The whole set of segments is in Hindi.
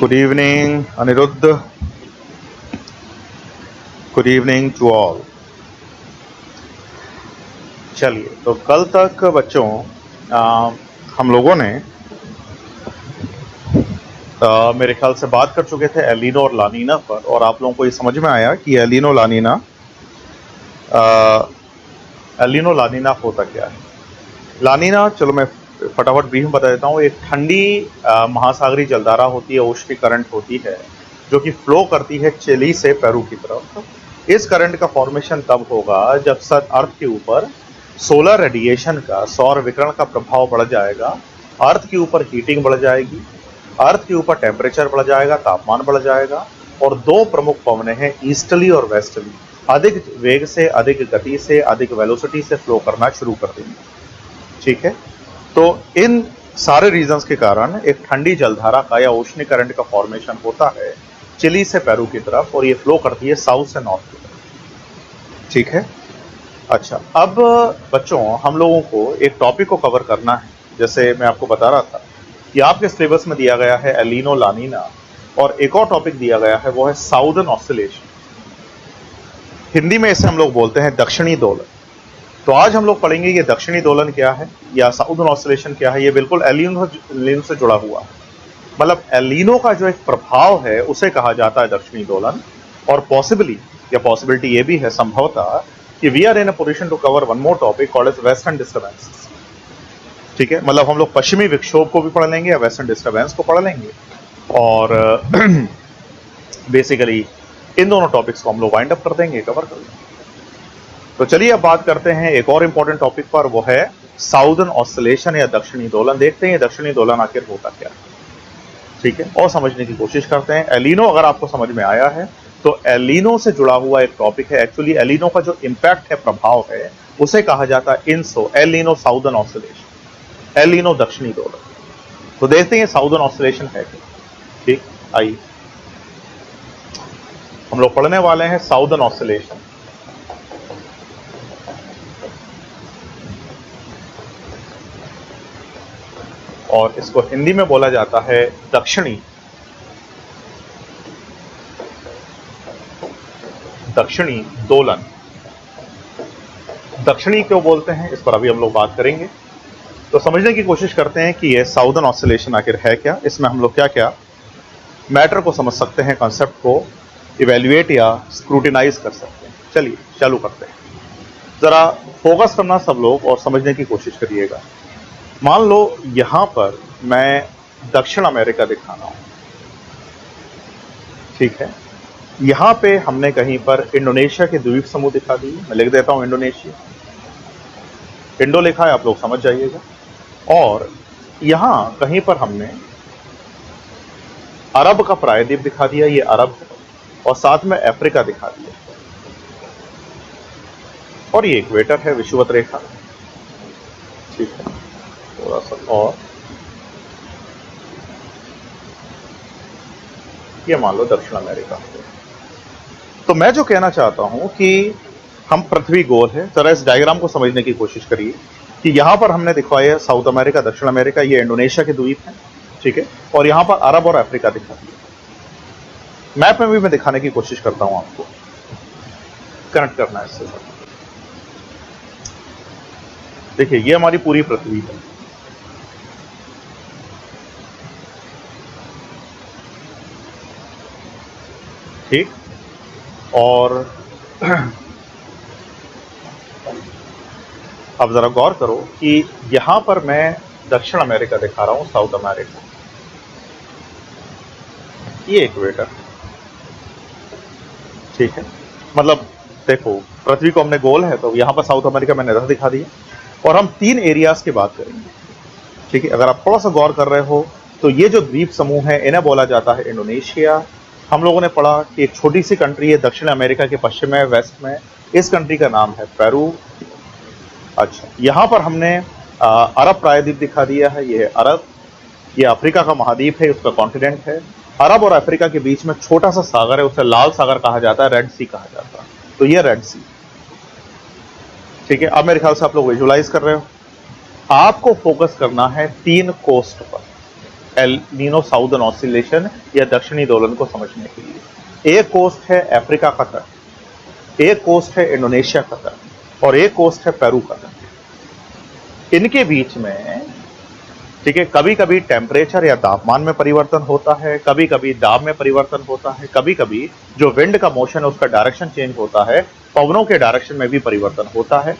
Good evening, Aniruddha. Good evening to all. चलिए, तो कल तक बच्चों हम लोगों ने मेरे ख्याल से बात कर चुके थे एलिनो और लानीना पर, और आप लोगों को ये समझ में आया कि एलिनो लानीना होता क्या है। लानीना, चलो मैं फटाफट ब्रीफ में बता देता हूँ। एक ठंडी महासागरीय जलधारा होती है, ओशनिक करंट होती है, जो कि फ्लो करती है चिली से पेरू की तरफ। इस करंट का फॉर्मेशन तब होगा जब अर्थ के ऊपर सोलर रेडिएशन का, सौर विकिरण का प्रभाव बढ़ जाएगा। अर्थ के ऊपर हीटिंग बढ़ जाएगी, अर्थ के ऊपर टेम्परेचर बढ़ जाएगा, तापमान बढ़ जाएगा, और दो प्रमुख पवनें हैं ईस्टर्ली और वेस्टर्ली, अधिक वेग से, अधिक गति से, अधिक वेलोसिटी से फ्लो करना शुरू कर देंगे। ठीक है, तो इन सारे रीजंस के कारण एक ठंडी जलधारा का या ओशनिक करंट का फॉर्मेशन होता है चिली से पेरू की तरफ, और ये फ्लो करती है साउथ से नॉर्थ की तरफ। ठीक है, अच्छा, अब बच्चों हम लोगों को एक टॉपिक को कवर करना है। जैसे मैं आपको बता रहा था कि आपके सिलेबस में दिया गया है एलिनो लानीना, और एक और टॉपिक दिया गया है, वो है साउदर्न ऑसिलेशन। हिंदी में इसे हम लोग बोलते हैं दक्षिणी दोलन। तो आज हम लोग पढ़ेंगे ये दक्षिणी दोलन क्या है या साउदर्न ऑसिलेशन क्या है। ये बिल्कुल एलिनो से जुड़ा हुआ है। मतलब एलिनो का जो एक प्रभाव है उसे कहा जाता है दक्षिणी दोलन। और पॉसिबिलिटी ये भी है संभवतः कि we are in a position to cover one more topic called as western disturbances. ठीक है, मतलब हम लोग पश्चिमी विक्षोभ को भी पढ़ लेंगे या वेस्टर्न डिस्टर्बेंस को पढ़ लेंगे, और बेसिकली इन दोनों टॉपिक्स को हम लोग वाइंड अप कर देंगे, कवर कर देंगे। तो चलिए अब बात करते हैं एक और इंपॉर्टेंट टॉपिक पर, वो है साउदर्न ऑसिलेशन या दक्षिणी दोलन। देखते हैं ये दक्षिणी दोलन आखिर होता क्या है। ठीक है, और समझने की कोशिश करते हैं। एलिनो अगर आपको समझ में आया है तो एलिनो से जुड़ा हुआ एक टॉपिक है। एक्चुअली एलिनो का जो इम्पैक्ट है, प्रभाव है, उसे कहा जाता है इनसो, एलिनो साउदर्न ऑसिलेशन, एलिनो दक्षिणी दोलन। तो देखते हैं साउदर्न ऑसिलेशन है क्या। ठीक, आइए हम लोग पढ़ने वाले हैं साउदर्न ऑसिलेशन। और इसको हिंदी में बोला जाता है दक्षिणी दोलन। दक्षिणी क्यों बोलते हैं, इस पर अभी हम लोग बात करेंगे। तो समझने की कोशिश करते हैं कि ये साउदर्न ऑसिलेशन आखिर है क्या। इसमें हम लोग क्या क्या मैटर को समझ सकते हैं, कॉन्सेप्ट को इवेल्युएट या स्क्रूटिनाइज कर सकते हैं। चलिए चालू करते हैं। जरा फोकस करना सब लोग और समझने की कोशिश करिएगा। मान लो यहां पर मैं दक्षिण अमेरिका दिखा रहा हूं। ठीक है, यहां पे हमने कहीं पर इंडोनेशिया के द्वीप समूह दिखा दिए। मैं लिख देता हूं इंडोनेशिया, इंडो लिखा है, आप लोग समझ जाइएगा। और यहां कहीं पर हमने अरब का प्रायद्वीप दिखा दिया, ये अरब है, और साथ में अफ्रीका दिखा दिया, और ये इक्वेटर है, विषुवत रेखा। ठीक है, थोड़ा सा और ये मान लो दक्षिण अमेरिका। तो मैं जो कहना चाहता हूं कि हम पृथ्वी गोल है। जरा इस डायग्राम को समझने की कोशिश करिए कि यहां पर हमने दिखवाया साउथ अमेरिका, दक्षिण अमेरिका, ये इंडोनेशिया के द्वीप है। ठीक है, और यहां पर अरब और अफ्रीका दिखा दिया। मैप में भी मैं दिखाने की कोशिश करता हूं, आपको कनेक्ट करना है इससे। देखिए ये हमारी पूरी पृथ्वी है। ठीक, और अब जरा गौर करो कि यहां पर मैं दक्षिण अमेरिका दिखा रहा हूं, साउथ अमेरिका, ये इक्वेटर। ठीक है, मतलब देखो पृथ्वी को हमने गोल है, तो यहां पर साउथ अमेरिका मैंने इधर दिखा दिया। और हम 3 एरियाज की बात करेंगे। ठीक है, अगर आप थोड़ा सा गौर कर रहे हो तो ये जो द्वीप समूह है इन्हें बोला जाता है इंडोनेशिया। हम लोगों ने पढ़ा कि एक छोटी सी कंट्री है दक्षिण अमेरिका के पश्चिम में, वेस्ट में, इस कंट्री का नाम है पेरू। अच्छा, यहां पर हमने अरब प्रायद्वीप दिखा दिया है, ये है अरब। ये अफ्रीका का महाद्वीप है, उसका कॉन्टिनेंट है। अरब और अफ्रीका के बीच में छोटा सा सागर है, उसे लाल सागर कहा जाता है, रेड सी कहा जाता है। तो ये रेड सी। ठीक है, अब मेरे ख्याल से आप लोग विजुअलाइज कर रहे हो। आपको फोकस करना है 3 कोस्ट पर। एल नीनो साउदर्न ऑसिलेशन या दक्षिणी दोलन को समझने के लिए। एक कोस्ट है अफ्रीका का तट, एक कोस्ट है इंडोनेशिया का तट और एक कोस्ट है पेरू का तट। इनके बीच में ठीक है, कभी कभी टेम्परेचर या तापमान में परिवर्तन होता है, कभी कभी दाब में परिवर्तन होता है, कभी कभी जो विंड का मोशन है उसका डायरेक्शन चेंज होता है, पवनों के डायरेक्शन में भी परिवर्तन होता है।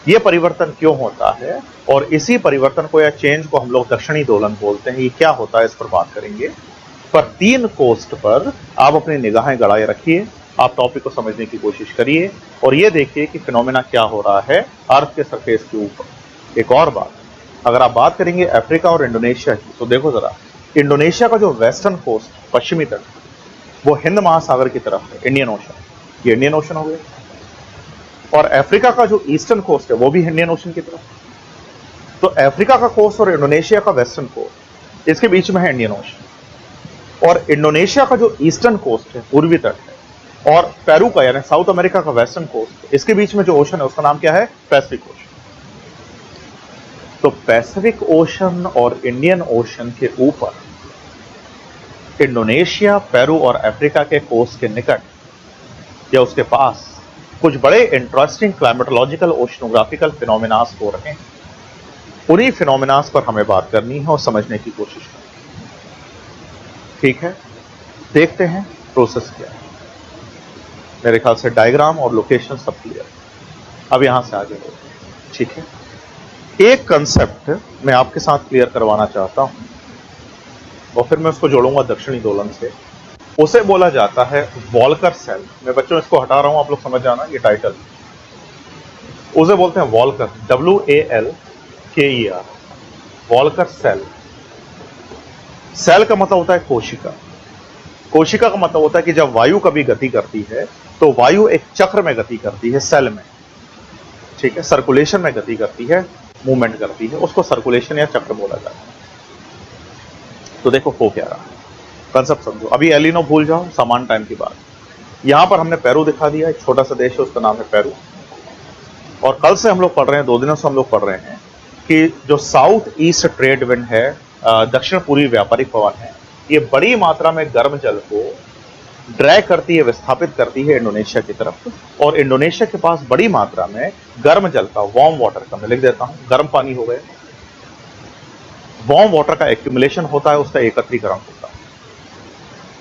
ये परिवर्तन क्यों होता है और इसी परिवर्तन को या चेंज को हम लोग दक्षिणी दोलन बोलते हैं। ये क्या होता है इस पर बात करेंगे। पर 3 कोस्ट पर आप अपनी निगाहें गड़ाए रखिए, आप टॉपिक को समझने की कोशिश करिए और ये देखिए कि फिनोमेना क्या हो रहा है अर्थ के सरफेस के ऊपर। एक और बात, अगर आप बात करेंगे अफ्रीका और इंडोनेशिया की, तो देखो जरा, इंडोनेशिया का जो वेस्टर्न कोस्ट पश्चिमी तट वो हिंद महासागर की तरफ है, इंडियन ओशन, ये इंडियन ओशन हो गया। और अफ्रीका का जो ईस्टर्न कोस्ट है वो भी इंडियन ओशन की तरफ। तो अफ्रीका का कोस्ट और इंडोनेशिया का वेस्टर्न कोस्ट, इसके बीच में है इंडियन ओशन। और इंडोनेशिया का जो ईस्टर्न कोस्ट है, पूर्वी तट है, और पेरू का यानी साउथ अमेरिका का वेस्टर्न कोस्ट, इसके बीच में जो ओशन है उसका नाम क्या है, पैसिफिक ओशन। तो पैसिफिक ओशन और इंडियन ओशन के ऊपर इंडोनेशिया, पेरू और अफ्रीका के कोस्ट के निकट या उसके पास कुछ बड़े इंटरेस्टिंग क्लाइमेटोलॉजिकल ओशनोग्राफिकल फिनोमेनास हो रहे हैं। उन्हीं फिनोमेनास पर हमें बात करनी है और समझने की कोशिश करनी। ठीक है, देखते हैं प्रोसेस क्या है। मेरे ख्याल से डायग्राम और लोकेशन सब क्लियर। अब यहां से आगे बढ़ते हैं। ठीक है, एक कंसेप्ट मैं आपके साथ क्लियर करवाना चाहता हूं और फिर मैं उसको जोड़ूंगा दक्षिणी दोलन से। उसे बोला जाता है वॉल्कर सेल। मैं बच्चों इसको हटा रहा हूं, आप लोग समझ जाना, ये टाइटल। उसे बोलते हैं walker, WALKER, walker cell. Cell का मतलब होता है कोशिका। कोशिका का मतलब होता है कि जब वायु कभी गति करती है तो वायु एक चक्र में गति करती है, सेल में। ठीक है, सर्कुलेशन में गति करती है, मूवमेंट करती है, उसको सर्कुलेशन या चक्र बोला जाता है। तो देखो हो क्या रहा है, कंसेप्ट समझो। अभी एलिनो भूल जाओ, समान टाइम की बात। यहां पर हमने पेरू दिखा दिया, एक छोटा सा देश है उसका नाम है पेरू। और कल से हम लोग पढ़ रहे हैं, 2 दिनों से हम लोग पढ़ रहे हैं कि जो साउथ ईस्ट ट्रेड विंड है, दक्षिण पूर्वी व्यापारिक पवन है, ये बड़ी मात्रा में गर्म जल को ड्रैग करती है, विस्थापित करती है इंडोनेशिया की तरफ। और इंडोनेशिया के पास बड़ी मात्रा में गर्म जल का, वार्म वाटर का, मैं लिख देता हूं, गर्म पानी हो गया, वार्म वाटर का एक्यूमुलेशन होता है, उसका एकत्रीकरण होता है।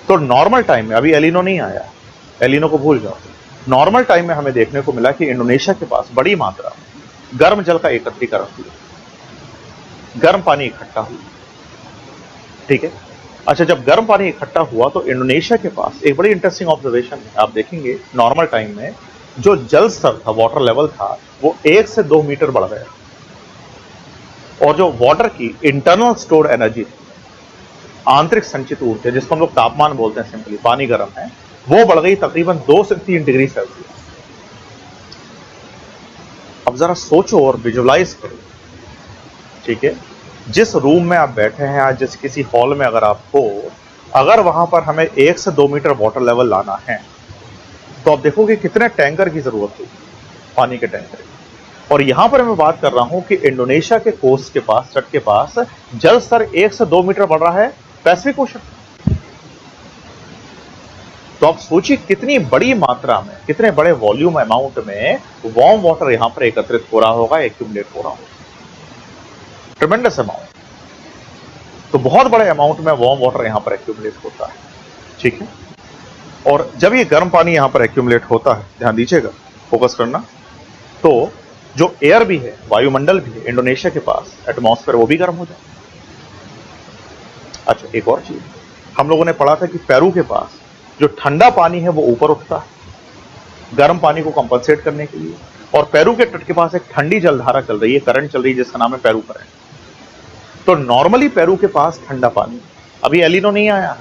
तो नॉर्मल टाइम में, अभी एलिनो नहीं आया, एलिनो को भूल जाओ, नॉर्मल टाइम में हमें देखने को मिला कि इंडोनेशिया के पास बड़ी मात्रा गर्म जल का एकत्रीकरण हुआ, गर्म पानी इकट्ठा हुआ। ठीक है, अच्छा, जब गर्म पानी इकट्ठा हुआ तो इंडोनेशिया के पास एक बड़ी इंटरेस्टिंग ऑब्जर्वेशन है। आप देखेंगे नॉर्मल टाइम में जो जल स्तर था, वाटर लेवल था, वो 1 से 2 मीटर बढ़ गया। और जो वाटर की इंटरनल स्टोर्ड एनर्जी, आंतरिक संचित ऊर्जा, जिसको हम लोग तापमान बोलते हैं, सिंपली पानी गर्म है, वो बढ़ गई तकरीबन 2 से 3 डिग्री सेल्सियस। अब जरा सोचो और विजुअलाइज करो। ठीक है, जिस रूम में आप बैठे हैं या जिस किसी हॉल में अगर आप हो, अगर वहां पर हमें 1 से 2 मीटर वाटर लेवल लाना है तो आप देखोगे कितने टैंकर की जरूरत होगी, पानी के टैंकर। और यहां पर मैं बात कर रहा हूं कि इंडोनेशिया के कोस्ट के पास, तट के पास जल स्तर 1 से 2 मीटर बढ़ रहा है, पैसिफिक ओशन। तो आप सोचिए कितनी बड़ी मात्रा में, कितने बड़े वॉल्यूम अमाउंट में वार्म वाटर यहां पर एकत्रित हो रहा होगा, एक्यूमुलेट हो रहा होगा, ट्रेमेंडस अमाउंट। तो बहुत बड़े अमाउंट में वार्म वाटर यहां पर एक्यूमुलेट होता है। ठीक है, और जब ये गर्म पानी यहां पर एक्यूमुलेट होता है, ध्यान दीजिएगा, फोकस करना, तो जो एयर भी है, वायुमंडल भी है इंडोनेशिया के पास, एटमॉस्फेयर, वो भी गर्म हो जाए। अच्छा, एक और चीज हम लोगों ने पढ़ा था कि पेरू के पास जो ठंडा पानी है वो ऊपर उठता है गर्म पानी को कंपनसेट करने के लिए। और पेरू के तट के पास एक ठंडी जलधारा चल रही है, करंट चल रही है, जिसका नाम है पेरू करंट। तो नॉर्मली पेरू के पास ठंडा पानी, अभी एलिनो नहीं आया,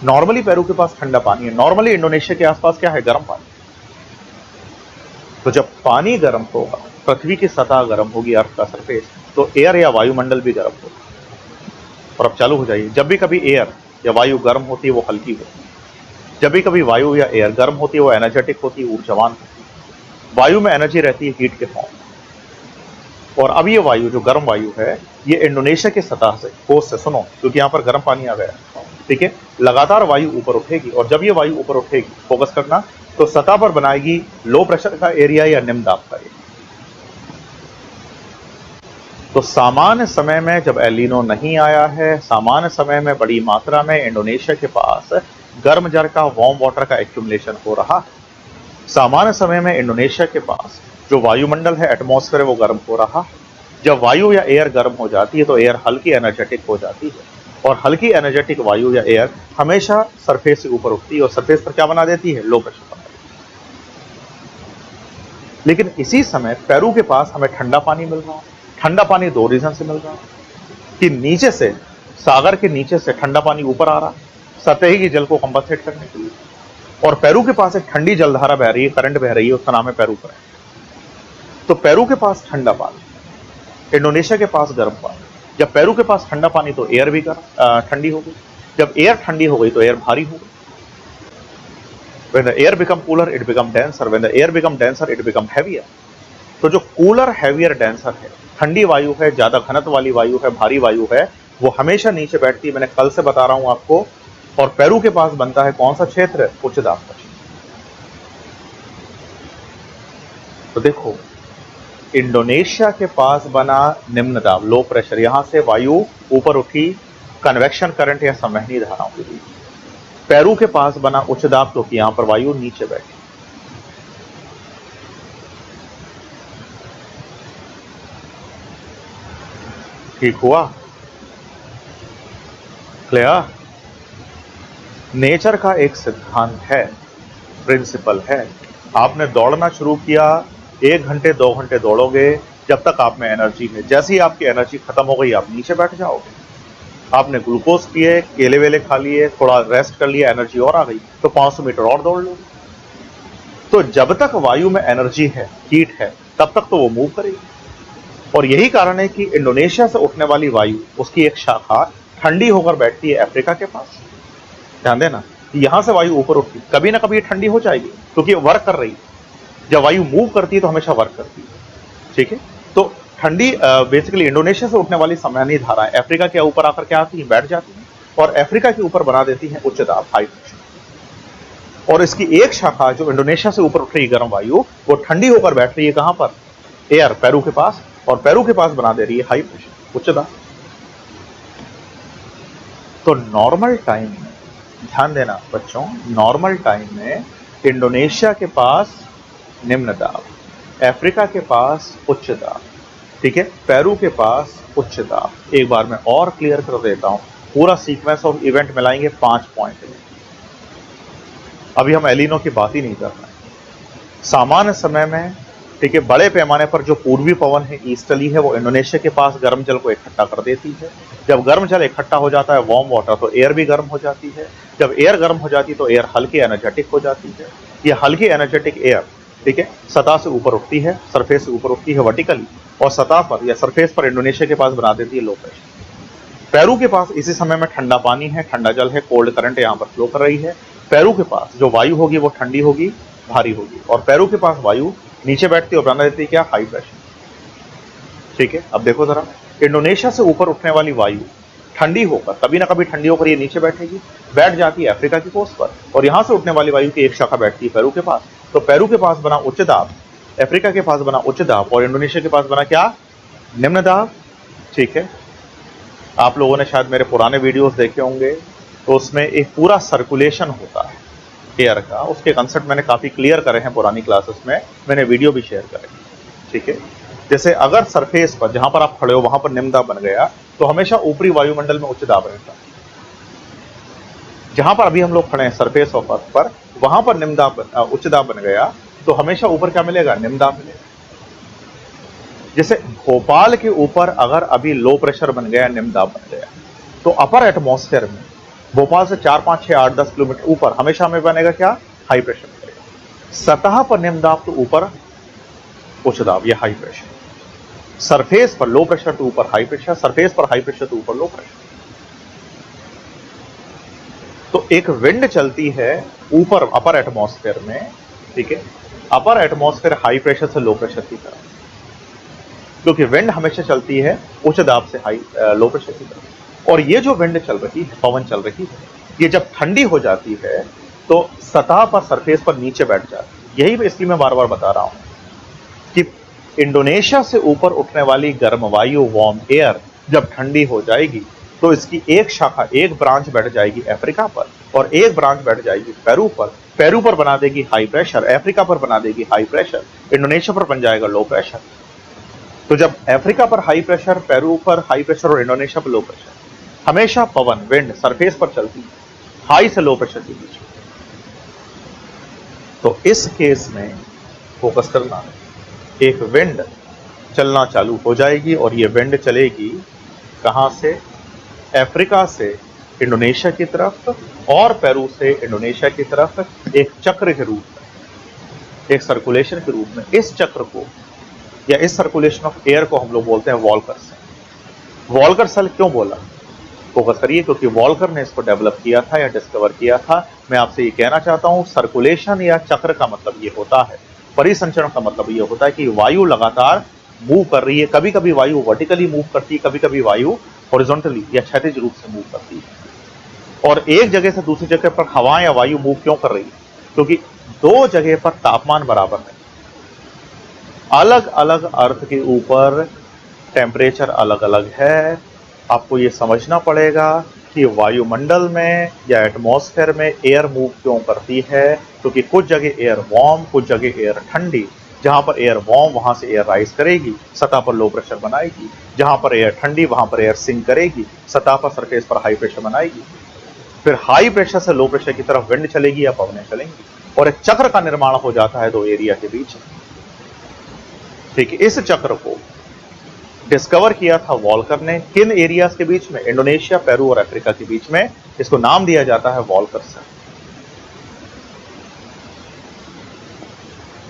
नॉर्मली पेरू के पास ठंडा पानी है। नॉर्मली इंडोनेशिया के आसपास क्या है, गर्म पानी। तो जब पानी गर्म होगा, पृथ्वी की सतह गर्म होगी, अर्थ का सरफेस, तो एयर या वायुमंडल भी गर्म होगा। और अब चालू हो जाइए, जब भी कभी एयर या वायु गर्म होती है वो हल्की होती है, जब भी कभी वायु या एयर गर्म होती है वो एनर्जेटिक होती है, ऊर्जावान होती है। वायु में एनर्जी रहती है हीट के फॉर्म। और अब ये वायु, जो गर्म वायु है, ये इंडोनेशिया की सतह से, कोस्ट से, सुनो क्योंकि यहां पर गर्म पानी आ गया, ठीक है। लगातार वायु ऊपर उठेगी और जब ये वायु ऊपर उठेगी, फोकस करना, तो सतह पर बनाएगी लो प्रेशर का एरिया या निम्न दाब का एरिया। तो सामान्य समय में जब एल नीनो नहीं आया है, सामान्य समय में बड़ी मात्रा में इंडोनेशिया के पास गर्म जल का, वार्म वाटर का एक्यूमुलेशन हो रहा है। सामान्य समय में इंडोनेशिया के पास जो वायुमंडल है, एटमॉस्फेयर, वो गर्म हो रहा। जब वायु या एयर गर्म हो जाती है तो एयर हल्की एनर्जेटिक हो जाती है, और हल्की एनर्जेटिक वायु या एयर हमेशा सरफेस से ऊपर उठती है और सरफेस पर क्या बना देती है? लो प्रेशर बना देती है। लेकिन इसी समय पेरू के पास हमें ठंडा पानी मिल रहा है। ठंडा पानी दो रीजन से मिल रहा है कि नीचे से, सागर के नीचे से ठंडा पानी ऊपर आ रहा है सतही के जल को कंपनसेट करने के लिए, और पेरू के पास एक ठंडी जलधारा बह रही है, करंट बह रही है, उसका नाम है पेरू करंट। तो पेरू के पास ठंडा पानी, इंडोनेशिया के पास गर्म पानी। जब पेरू के पास ठंडा पानी तो एयर भी ठंडी हो गई। जब एयर ठंडी हो गई तो एयर भारी हो गई। When the air become cooler, it become denser. When the air become denser, it become heavier. तो जो कूलर, हैवियर, डेंसर है, ठंडी वायु है, ज्यादा घनत्व वाली वायु है, भारी वायु है, वो हमेशा नीचे बैठती है। मैंने कल से बता रहा हूं आपको। और पेरू के पास बनता है कौन सा क्षेत्र? उच्च दाब का क्षेत्र। तो देखो, इंडोनेशिया के पास बना निम्न दाब, लो प्रेशर, यहां से वायु ऊपर उठी कन्वेक्शन करंट या संवहनी धाराओं के लिए। पेरू के पास बना उच्च दाब क्योंकि यहां पर वायु नीचे बैठी। ठीक हुआ? क्लियर? नेचर का एक सिद्धांत है, प्रिंसिपल है। आपने दौड़ना शुरू किया, 1 घंटे 2 घंटे दौड़ोगे जब तक आप में एनर्जी है। जैसे ही आपकी एनर्जी खत्म हो गई, आप नीचे बैठ जाओगे। आपने ग्लूकोज पिए, केले वेले खा लिए, थोड़ा रेस्ट कर लिया, एनर्जी और आ गई, तो 500 मीटर और दौड़ लोगे। तो जब तक वायु में एनर्जी है, हीट है, तब तक तो वो मूव करेगी। और यही कारण है कि इंडोनेशिया से उठने वाली वायु, उसकी एक शाखा ठंडी होकर बैठती है अफ्रीका के पास। ध्यान देना, यहां से वायु ऊपर उठती, कभी ना कभी ठंडी हो जाएगी क्योंकि वर्क कर रही है। जब वायु मूव करती है तो हमेशा वर्क करती है, ठीक है। तो ठंडी बेसिकली इंडोनेशिया से उठने वाली संवहनी धाराएं अफ्रीका के ऊपर आकर क्या आती है? बैठ जाती हैं और अफ्रीका के ऊपर बना देती है उच्च दाब, हाई प्रेशर। और इसकी एक शाखा जो इंडोनेशिया से ऊपर उठ रही गर्म वायु, वो ठंडी होकर बैठ रही है कहां पर? एयर, पेरू के पास, और पेरू के पास बना दे रही है हाई प्रेशर, उच्च दाब। तो नॉर्मल टाइम में, ध्यान देना बच्चों, नॉर्मल टाइम में इंडोनेशिया के पास निम्न दाब, अफ्रीका के पास उच्च दाब, ठीक है, पेरू के पास उच्च दाब। एक बार मैं और क्लियर कर देता हूं, पूरा सीक्वेंस ऑफ इवेंट मिलाएंगे 5 पॉइंट में। अभी हम एल नीनो की बात ही नहीं कर रहे हैं। सामान्य समय में, ठीक है, बड़े पैमाने पर जो पूर्वी पवन है, ईस्टर्ली है, वो इंडोनेशिया के पास गर्म जल को इकट्ठा कर देती है। जब गर्म जल इकट्ठा हो जाता है, वार्म वाटर, तो एयर भी गर्म हो जाती है। जब एयर गर्म हो जाती है तो एयर हल्की एनर्जेटिक हो जाती है। ये हल्की एनर्जेटिक एयर, ठीक है, सतह से ऊपर उठती है, सरफेस से ऊपर उठती है वर्टिकली, और सतह पर या सरफेस पर इंडोनेशिया के पास बना देती है लो प्रेशर। पेरू के पास इसी समय में ठंडा पानी है, ठंडा जल है, कोल्ड करंट यहां पर फ्लो कर रही है। पेरू के पास जो वायु होगी वो ठंडी होगी, भारी होगी, और पेरू के पास वायु नीचे बैठती है और बना देती है क्या? हाई प्रेशर, ठीक है। अब देखो जरा, इंडोनेशिया से ऊपर उठने वाली वायु ठंडी होकर, कभी ना कभी ठंडी होकर ये नीचे बैठेगी, बैठ जाती है अफ्रीका की कोस्ट पर, और यहां से उठने वाली वायु की एक शाखा बैठती है पेरू के पास। तो पेरू के पास बना उच्च दाब, अफ्रीका के पास बना उच्च दाब, और इंडोनेशिया के पास बना क्या? निम्न दाब, ठीक है। आप लोगों ने शायद मेरे पुराने वीडियोस देखे होंगे, तो उसमें एक पूरा सर्कुलेशन होता है एयर का, उसके कंसेप्ट मैंने काफी क्लियर करे हैं पुरानी क्लासेस में, मैंने वीडियो भी शेयर करे, ठीक है। जैसे अगर सरफेस पर, जहां पर आप खड़े हो, वहां पर निम्न दाब बन गया, तो हमेशा ऊपरी वायुमंडल में उच्च दाब रहता है। जहां पर अभी हम लोग खड़े हैं सरफेस ऑफ अर्थ पर, वहां पर निम्न दाब, उच्च दाब बन गया, तो हमेशा ऊपर क्या मिलेगा? निम्न दाब मिलेगा। जैसे भोपाल के ऊपर अगर अभी लो प्रेशर बन गया, निम्न दाब बन गया, तो अपर एटमॉस्फेयर में भोपाल से 4, 5, 6, 8, 10 किलोमीटर ऊपर हमेशा हमें बनेगा क्या? हाई प्रेशर बनेगा। सतह पर निम्न दाब तो ऊपर उच्च दाब, यह हाई प्रेशर। सरफेस पर लो प्रेशर तो ऊपर हाई प्रेशर, सरफेस पर हाई प्रेशर तो ऊपर लो प्रेशर। तो एक विंड चलती है ऊपर अपर एटमॉस्फेयर में, ठीक है, अपर एटमॉस्फेयर हाई प्रेशर से लो प्रेशर की तरफ। क्योंकि विंड हमेशा चलती है उच्च दाब से लो प्रेशर की तरफ। और ये जो विंड चल रही है, पवन चल रही है, ये जब ठंडी हो जाती है तो सतह पर, सरफेस पर नीचे बैठ जाती है। यही इसलिए मैं बार बार बता रहा हूं कि इंडोनेशिया से ऊपर उठने वाली गर्म वायु, वार्म एयर, जब ठंडी हो जाएगी तो इसकी एक शाखा, एक ब्रांच बैठ जाएगी अफ्रीका पर, और एक ब्रांच बैठ जाएगी पेरू पर। पेरू पर बना देगी हाई प्रेशर, अफ्रीका पर बना देगी हाई प्रेशर, इंडोनेशिया पर बन जाएगा लो प्रेशर। तो जब अफ्रीका पर हाई प्रेशर, पेरू पर हाई प्रेशर और इंडोनेशिया पर लो प्रेशर, हमेशा पवन, विंड सरफेस पर चलती है, हाई से लो प्रेशर के बीच। तो इस केस में फोकस करना, एक विंड चलना चालू हो जाएगी और ये विंड चलेगी कहां से? अफ्रीका से इंडोनेशिया की तरफ और पेरू से इंडोनेशिया की तरफ, एक चक्र के रूप में, एक सर्कुलेशन के रूप में। इस चक्र को या इस सर्कुलेशन ऑफ एयर को हम लोग बोलते हैं वॉल्कर सेल। वॉल्कर सेल क्यों बोला? फोकस करिए, क्योंकि वॉल्कर ने इसको डेवलप किया था या डिस्कवर किया था। मैं आपसे ये कहना चाहता हूं, सर्कुलेशन या चक्र का मतलब ये होता है, परिसंचरण का मतलब ये होता है कि वायु लगातार मूव कर रही है। कभी कभी वायु वर्टिकली मूव करती है, कभी कभी वायु हॉरिजॉन्टली या क्षैतिज रूप से मूव करती है। और एक जगह से दूसरी जगह पर हवा या वायु मूव क्यों कर रही है? क्योंकि दो जगह पर तापमान बराबर है, अलग अलग अर्थ के ऊपर टेम्परेचर अलग अलग है। आपको ये समझना पड़ेगा कि वायुमंडल में या एटमॉस्फेयर में एयर मूव क्यों करती है, क्योंकि कुछ जगह एयर वार्म, कुछ जगह एयर ठंडी। जहां पर एयर वार्म, वहां से एयर राइज करेगी, सतह पर लो प्रेशर बनाएगी। जहां पर एयर ठंडी, वहां पर एयर सिंक करेगी, सतह पर, सरफेस पर हाई प्रेशर बनाएगी। फिर हाई प्रेशर से लो प्रेशर की तरफ विंड चलेगी या पवनें चलेंगी, और एक चक्र का निर्माण हो जाता है दो एरिया के बीच। ठीक है, इस चक्र को डिस्कवर किया था वॉल्कर ने। किन एरियाज के बीच में? इंडोनेशिया, पेरू और अफ्रीका के बीच में। इसको नाम दिया जाता है वॉल्कर सेल।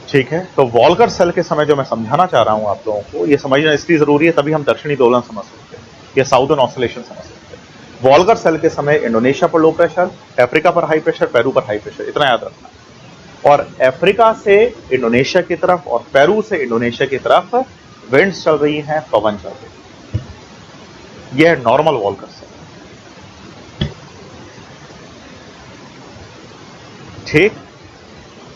ठीक है, तो वॉल्कर सेल के समय जो मैं समझाना चाह रहा हूं आप लोगों को, ये समझना इसलिए जरूरी है, तभी हम दक्षिणी दोलन समझ सकते हैं या साउदर्न ऑसिलेशन समझ सकते हैं। वॉल्कर सेल के समय इंडोनेशिया पर लो प्रेशर, अफ्रीका पर हाई प्रेशर, पेरू पर हाई प्रेशर, इतना याद रखना। और अफ्रीका से इंडोनेशिया की तरफ और पेरू से इंडोनेशिया की तरफ विंड्स चल रही हैं, पवन चल रही है। यह नॉर्मल वॉल्कर सेल। ठीक,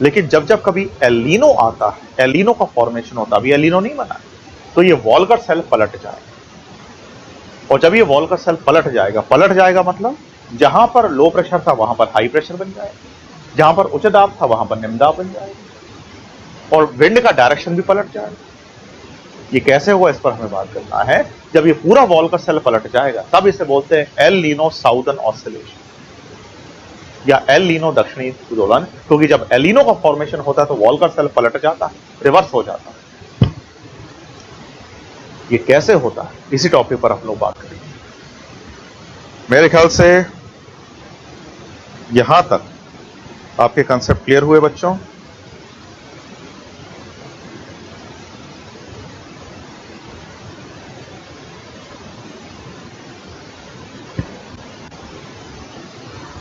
लेकिन जब जब कभी एल नीनो आता है, एल नीनो का फॉर्मेशन होता है, अभी एल नीनो नहीं बना, तो ये वॉल्कर सेल पलट जाएगा। और जब ये वॉल्कर सेल पलट जाएगा मतलब जहां पर लो प्रेशर था वहां पर हाई प्रेशर बन जाएगा, जहां पर उच्च दाब था वहां पर निम्न दाब बन जाएगा, और विंड का डायरेक्शन भी पलट जाएगा। ये कैसे हुआ, इस पर हमें बात करना है। जब ये पूरा वॉल्कर सेल पलट जाएगा तब इसे बोलते हैं एल नीनो साउदर्न ऑसिलेशन या एल नीनो दक्षिणी दोलन। क्योंकि जब एल नीनो का फॉर्मेशन होता है तो वॉल्कर सेल पलट जाता है, रिवर्स हो जाता है। ये कैसे होता है, इसी टॉपिक पर हम लोग बात करेंगे। मेरे ख्याल से यहां तक आपके कंसेप्ट क्लियर हुए बच्चों?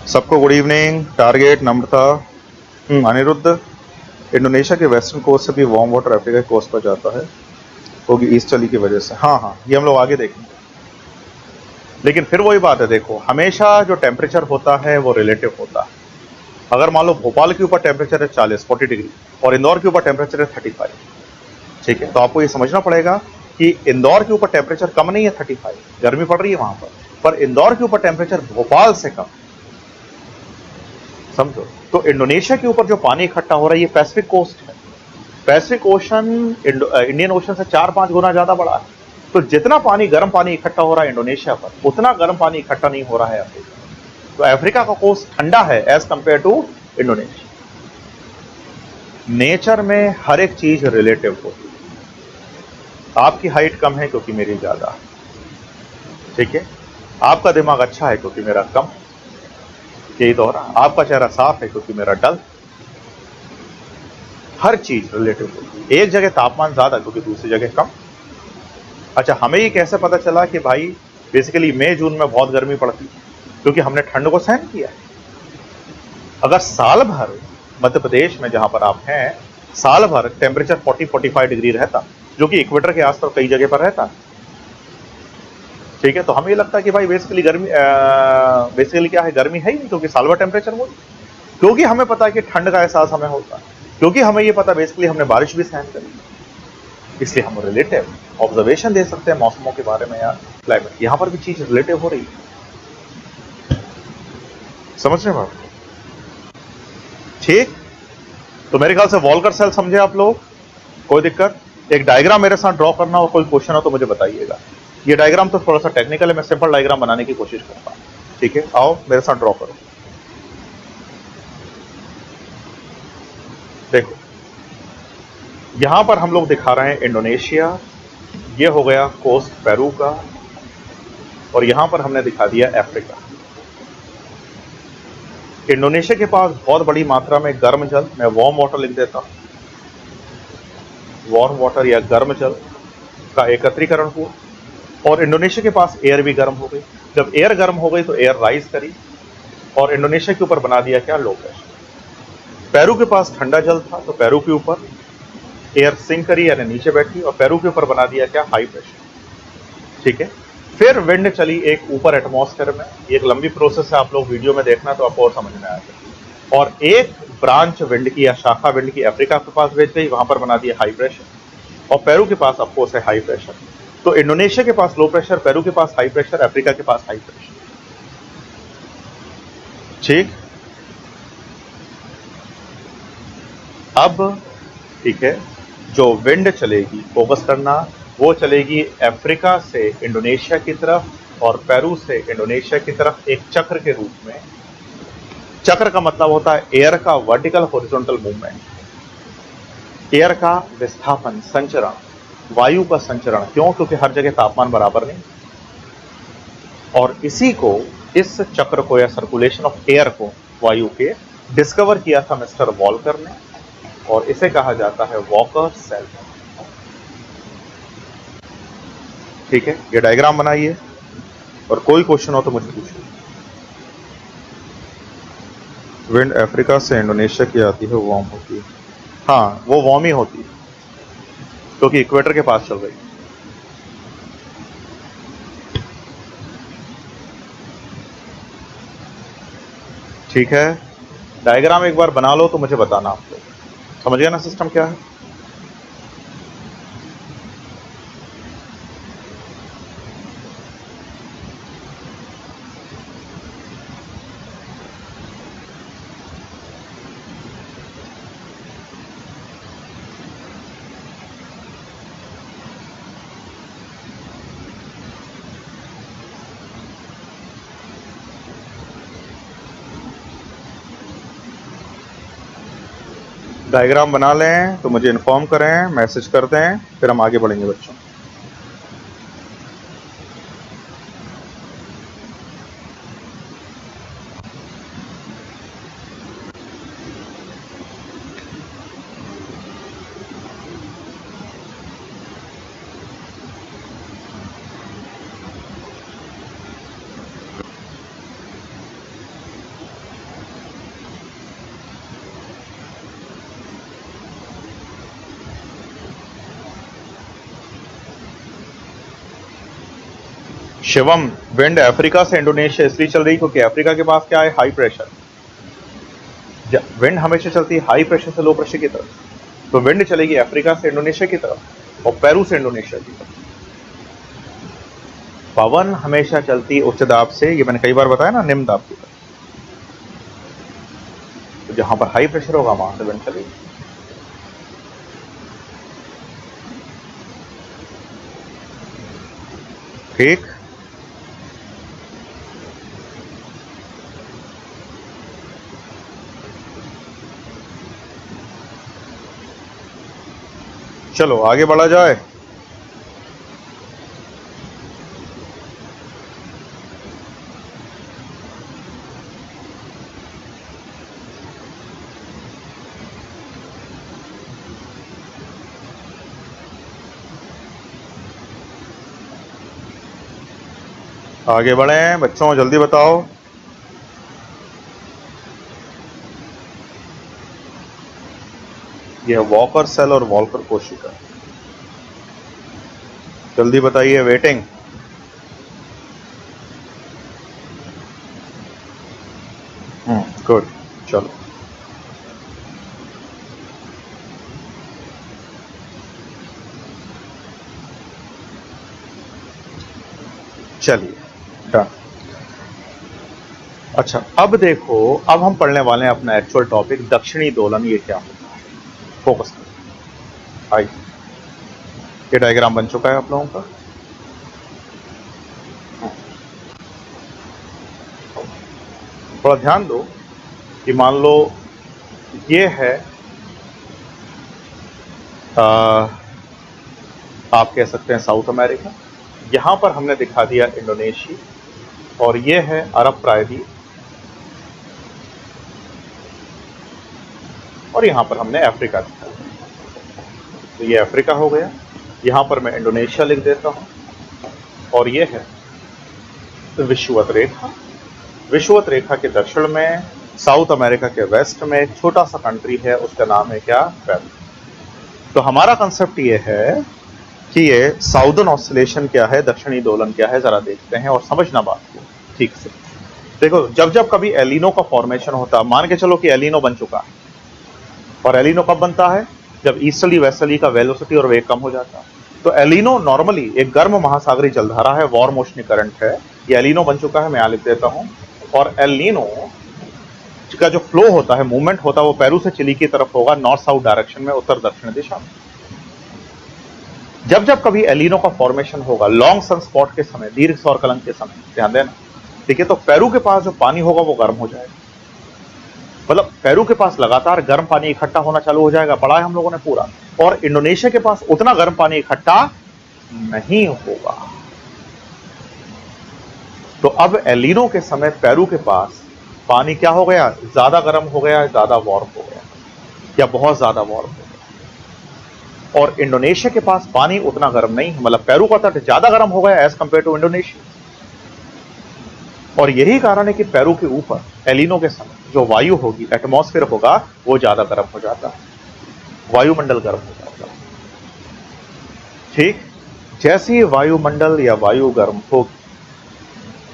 सबको गुड इवनिंग। टारगेट नम्रता, अनिरुद्ध, इंडोनेशिया के वेस्टर्न कोस्ट से भी वार्म वाटर अफ्रीका के कोस्ट पर जाता है, होगी ईस्टर्ली की वजह से। हाँ, ये हम लोग आगे देखेंगे। लेकिन फिर वही बात है, देखो हमेशा जो टेम्परेचर होता है वो रिलेटिव होता है। अगर मान लो भोपाल के ऊपर टेम्परेचर है 40 डिग्री और इंदौर के ऊपर टेम्परेचर है 35, ठीक है, तो आपको ये समझना पड़ेगा कि इंदौर के ऊपर टेम्परेचर कम नहीं है 35, गर्मी पड़ रही है वहां पर इंदौर के ऊपर टेम्परेचर भोपाल से कम, समझो। तो इंडोनेशिया के ऊपर जो पानी इकट्ठा हो रहा है ये पैसिफिक कोस्ट है। पैसिफिक ओशन इंडियन ओशन से 4-5 गुना ज्यादा बड़ा है। तो जितना पानी, गर्म पानी इकट्ठा हो रहा है इंडोनेशिया पर, उतना गर्म पानी इकट्ठा नहीं हो रहा है अफ्रीका। तो अफ्रीका का कोस्ट ठंडा है as compare to Indonesia. Nature में हर एक चीज रिलेटिव होती है। आपकी हाइट कम है क्योंकि मेरी ज्यादा है, ठीक है। आपका दिमाग अच्छा है क्योंकि मेरा कम, यही तो हो रहा। आपका चेहरा साफ है क्योंकि मेरा डल। हर चीज रिलेटिव होती है। एक जगह तापमान ज्यादा क्योंकि दूसरी जगह कम। अच्छा, हमें ये कैसे पता चला कि भाई बेसिकली मई जून में बहुत गर्मी पड़ती है? क्योंकि हमने ठंड को सहन किया है। अगर साल भर मध्य प्रदेश में जहां पर आप हैं साल भर टेम्परेचर 40-45 डिग्री रहता जो कि इक्वेटर के आसपास कई जगह पर रहता है। ठीक है, तो हमें लगता है कि भाई बेसिकली गर्मी बेसिकली क्या है, गर्मी है ही नहीं, क्योंकि साल भर टेम्परेचर वो, क्योंकि हमें पता है कि ठंड का एहसास हमें होता है, क्योंकि हमें ये पता बेसिकली हमने बारिश भी सहन करी, इसलिए हम रिलेटिव ऑब्जर्वेशन दे सकते हैं मौसमों के बारे में या क्लाइमेट। यहां पर भी चीज रिलेटिव हो रही है, समझ रहे हैं आप? ठीक, तो मेरे ख्याल से वॉल्कर सेल समझे आप लोग, कोई दिक्कत? एक डायग्राम मेरे साथ ड्रॉ करना और कोई क्वेश्चन हो तो मुझे बताइएगा। ये डायग्राम तो थोड़ा सा टेक्निकल है, मैं सिंपल डायग्राम बनाने की कोशिश करता हूं। ठीक है, आओ मेरे साथ ड्रॉ करो। देखो, यहां पर हम लोग दिखा रहे हैं इंडोनेशिया, ये हो गया कोस्ट पेरू का, और यहां पर हमने दिखा दिया अफ्रीका। इंडोनेशिया के पास बहुत बड़ी मात्रा में गर्म जल, मैं वार्म वाटर लिख देता हूं, वार्म वाटर या गर्म जल का एकत्रीकरण हुआ, और इंडोनेशिया के पास एयर भी गर्म हो गई। जब एयर गर्म हो गई तो एयर राइज करी और इंडोनेशिया के ऊपर बना दिया क्या, लो प्रेशर। पेरू के पास ठंडा जल था तो पेरू के ऊपर एयर सिंक करी यानी नीचे बैठी, और पेरू के ऊपर बना दिया क्या, हाई प्रेशर। ठीक है, फिर विंड चली एक ऊपर एटमॉस्फेयर में, एक लंबी प्रोसेस है, आप लोग वीडियो में देखना तो आपको और समझ में आएगा। और एक ब्रांच विंड की या शाखा विंड की अफ्रीका के पास भेज गई, वहां पर बना दिया हाई प्रेशर, और पेरू के पास अफकोर्स है हाई प्रेशर। तो इंडोनेशिया के पास लो प्रेशर, पेरू के पास हाई प्रेशर, अफ्रीका के पास हाई प्रेशर। ठीक, अब ठीक है, जो विंड चलेगी, फोकस करना, वो चलेगी अफ्रीका से इंडोनेशिया की तरफ और पेरू से इंडोनेशिया की तरफ एक चक्र के रूप में। चक्र का मतलब होता है एयर का वर्टिकल हॉरिजॉन्टल मूवमेंट, एयर का विस्थापन, संचरण, वायु का संचरण। क्यों? क्योंकि हर जगह तापमान बराबर नहीं, और इसी को, इस चक्र को या सर्कुलेशन ऑफ एयर को, वायु के, डिस्कवर किया था मिस्टर वॉल्कर ने, और इसे कहा जाता है वॉकर सेल। ठीक है, ये डायग्राम बनाइए और कोई क्वेश्चन हो तो मुझे पूछिए। विंड अफ्रीका से इंडोनेशिया की आती है, वार्म होती है। हाँ, वो वार्म ही होती है क्योंकि इक्वेटर के पास चल रही है। ठीक है, डायग्राम एक बार बना लो तो मुझे बताना आप लोग, समझ गया ना सिस्टम क्या है? डायग्राम बना लें तो मुझे इन्फॉर्म करें, मैसेज कर दें, फिर हम आगे बढ़ेंगे बच्चों। शिवम, विंड अफ्रीका से इंडोनेशिया इसलिए चल रही क्योंकि अफ्रीका के पास क्या है, हाई प्रेशर। विंड हमेशा चलती है हाई प्रेशर से लो प्रेशर की तरफ, तो विंड चलेगी अफ्रीका से इंडोनेशिया की तरफ और पेरू से इंडोनेशिया की तरफ। पवन हमेशा चलती उच्च दाब से, ये मैंने कई बार बताया ना, निम्न दाब की तरफ। तो जहां पर हाई प्रेशर होगा वहां से विंड चलेगी। ठीक, चलो आगे बढ़ा जाए। आगे बढ़े बच्चों, जल्दी बताओ। यह वॉकर सेल और वॉल्कर कोशिका। जल्दी बताइए, वेटिंग। गुड, चलो। चलिए, डन। अच्छा, अब देखो, अब हम पढ़ने वाले हैं अपना एक्चुअल टॉपिक, दक्षिणी दोलन ये क्या होता है। फोकस करो। आइए, ये डायग्राम बन चुका है आप लोगों का। थोड़ा ध्यान दो कि मान लो ये है आप कह सकते हैं साउथ अमेरिका, यहां पर हमने दिखा दिया इंडोनेशिया, और ये है अरब प्रायद्वीप, और यहां पर हमने अफ्रीका दिखा दिया। तो ये अफ्रीका हो गया, यहां पर मैं इंडोनेशिया लिख देता हूं, और ये है विषुवत रेखा। विषुवत रेखा के दक्षिण में साउथ अमेरिका के वेस्ट में एक छोटा सा कंट्री है, उसका नाम है क्या, पेरू। तो हमारा कंसेप्ट ये है कि ये साउदर्न ऑसिलेशन क्या है, दक्षिणी दोलन क्या है, जरा देखते हैं और समझना बात को ठीक से। देखो, जब जब कभी एलिनो का फॉर्मेशन होता है, मान के चलो कि एलिनो बन चुका है, और एलिनो कब बनता है, जब ईस्टर्ली वेस्टर्ली का वेलोसिटी और वेग कम हो जाता है। तो एलिनो नॉर्मली एक गर्म महासागरी जलधारा है, वार्म ओशनिक करंट है, ये एलिनो बन चुका है, मैं यहां लिख देता हूं। और एलिनो का जो फ्लो होता है, मूवमेंट होता है, वो पेरू से चिली की तरफ होगा, नॉर्थ साउथ डायरेक्शन में, उत्तर दक्षिण दिशा में। जब जब कभी एलिनो का फॉर्मेशन होगा, लॉन्ग सन स्पॉट के समय, दीर्घ सौर कलंक के समय, ध्यान देना, ठीक है, तो पेरू के पास जो पानी होगा वो गर्म हो जाएगा, मतलब पेरू के पास लगातार गर्म पानी इकट्ठा होना चालू हो जाएगा, पढ़ा है हम लोगों ने पूरा। और इंडोनेशिया के पास उतना गर्म पानी इकट्ठा नहीं होगा। तो अब एलिनो के समय पेरू के पास पानी क्या हो गया, ज्यादा गर्म हो गया, ज्यादा वार्म हो गया, या बहुत ज्यादा वार्म हो गया। और इंडोनेशिया के पास पानी उतना गर्म नहीं है, मतलब पेरू का तट ज्यादा गर्म हो गया एज कंपेयर टू इंडोनेशिया। और यही कारण है कि पेरू के ऊपर एलिनो के समय जो वायु होगी, एटमॉस्फेयर होगा, वो ज्यादा गर्म हो जाता है, वायुमंडल गर्म हो जाता है। ठीक, जैसे ही वायुमंडल या वायु गर्म होगी